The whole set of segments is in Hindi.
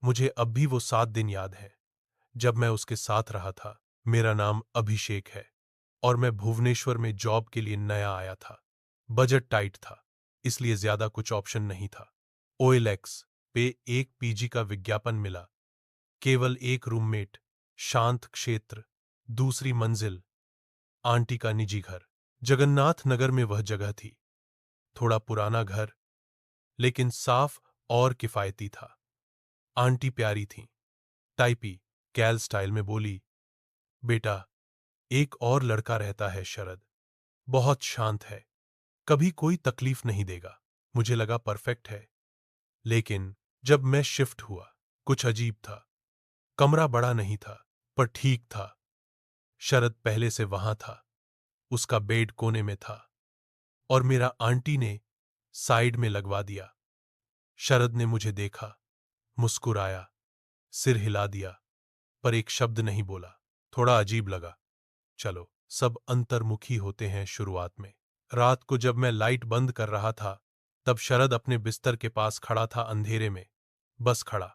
मुझे अब भी वो 7 दिन याद है जब मैं उसके साथ रहा था। मेरा नाम अभिषेक है और मैं भुवनेश्वर में जॉब के लिए नया आया था। बजट टाइट था, इसलिए ज्यादा कुछ ऑप्शन नहीं था। ओएलएक्स पे एक पीजी का विज्ञापन मिला। केवल एक रूममेट, शांत क्षेत्र, दूसरी मंजिल, आंटी का निजी घर। जगन्नाथ नगर में वह जगह थी। थोड़ा पुराना घर, लेकिन साफ और किफायती था। आंटी प्यारी थीं, टाइपी, कैल स्टाइल में बोली, बेटा, एक और लड़का रहता है शरद, बहुत शांत है, कभी कोई तकलीफ नहीं देगा। मुझे लगा परफेक्ट है, लेकिन जब मैं शिफ्ट हुआ, कुछ अजीब था। कमरा बड़ा नहीं था, पर ठीक था। शरद पहले से वहां था, उसका बेड कोने में था और मेरा आंटी ने साइड में लगवा दिया। शरद ने मुझे देखा, मुस्कुराया, सिर हिला दिया, पर एक शब्द नहीं बोला। थोड़ा अजीब लगा। चलो, सब अंतर्मुखी होते हैं शुरुआत में। रात को जब मैं लाइट बंद कर रहा था, तब शरद अपने बिस्तर के पास खड़ा था अंधेरे में, बस खड़ा।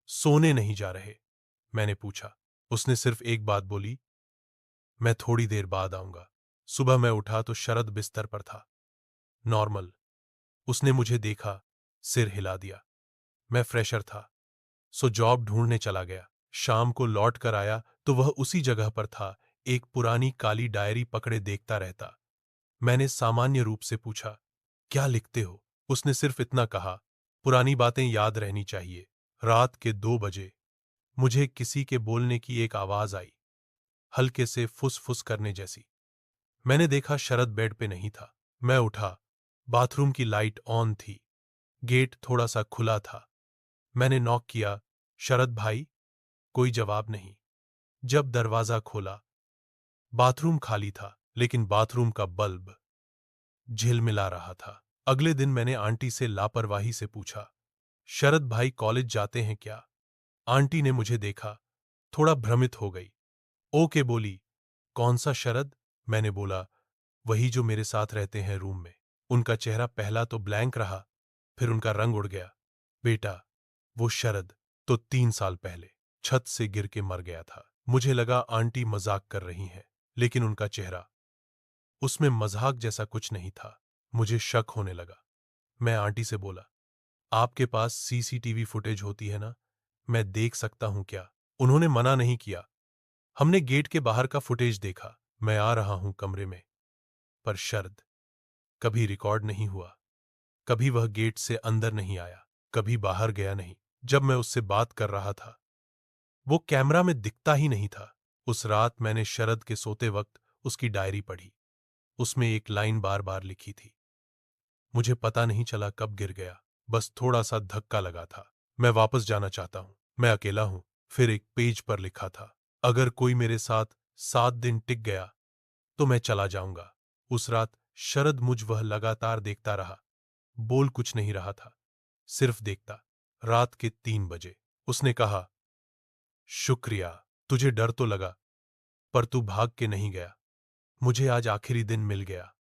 सोने नहीं जा रहे? मैंने पूछा। उसने सिर्फ एक बात बोली, मैं थोड़ी देर बाद आऊंगा। सुबह मैं उठा तो शरद बिस्तर पर था, नॉर्मल। उसने मुझे देखा, सिर हिला दिया। मैं फ्रेशर था, सो जॉब ढूंढने चला गया। शाम को लौट कर आया तो वह उसी जगह पर था, एक पुरानी काली डायरी पकड़े देखता रहता। मैंने सामान्य रूप से पूछा, क्या लिखते हो? उसने सिर्फ इतना कहा, पुरानी बातें याद रहनी चाहिए। रात के 2 बजे मुझे किसी के बोलने की एक आवाज आई, हल्के से फुस फुस करने जैसी। मैंने देखा शरद बेड पे नहीं था। मैं उठा, बाथरूम की लाइट ऑन थी, गेट थोड़ा सा खुला था। मैंने नॉक किया, शरद भाई? कोई जवाब नहीं। जब दरवाजा खोला, बाथरूम खाली था, लेकिन बाथरूम का बल्ब झिलमिला रहा था। अगले दिन मैंने आंटी से लापरवाही से पूछा, शरद भाई कॉलेज जाते हैं क्या? आंटी ने मुझे देखा, थोड़ा भ्रमित हो गई। ओके बोली। कौन सा शरद? मैंने बोला, वही जो मेरे साथ रहते हैं रूम में। उनका चेहरा पहला तो ब्लैंक रहा, फिर उनका रंग उड़ गया। बेटा, वो शरद तो 3 साल पहले छत से गिर के मर गया था। मुझे लगा आंटी मजाक कर रही हैं, लेकिन उनका चेहरा, उसमें मजाक जैसा कुछ नहीं था। मुझे शक होने लगा। मैं आंटी से बोला, आपके पास सीसीटीवी फुटेज होती है ना? मैं देख सकता हूं क्या? उन्होंने मना नहीं किया। हमने गेट के बाहर का फुटेज देखा। मैं आ रहा हूं कमरे में, पर शरद कभी रिकॉर्ड नहीं हुआ। कभी वह गेट से अंदर नहीं आया, कभी बाहर गया नहीं। जब मैं उससे बात कर रहा था, वो कैमरा में दिखता ही नहीं था। उस रात मैंने शरद के सोते वक्त उसकी डायरी पढ़ी। उसमें एक लाइन बार बार लिखी थी। मुझे पता नहीं चला कब गिर गया, बस थोड़ा सा धक्का लगा था। मैं वापस जाना चाहता हूं, मैं अकेला हूं। फिर एक पेज पर लिखा था, अगर कोई मेरे साथ 7 दिन टिक गया तो मैं चला जाऊंगा। उस रात शरद मुझ वह लगातार देखता रहा, बोल कुछ नहीं रहा था, सिर्फ देखता। रात के 3 बजे उसने कहा, शुक्रिया, तुझे डर तो लगा, पर तू भाग के नहीं गया। मुझे आज आखिरी दिन मिल गया।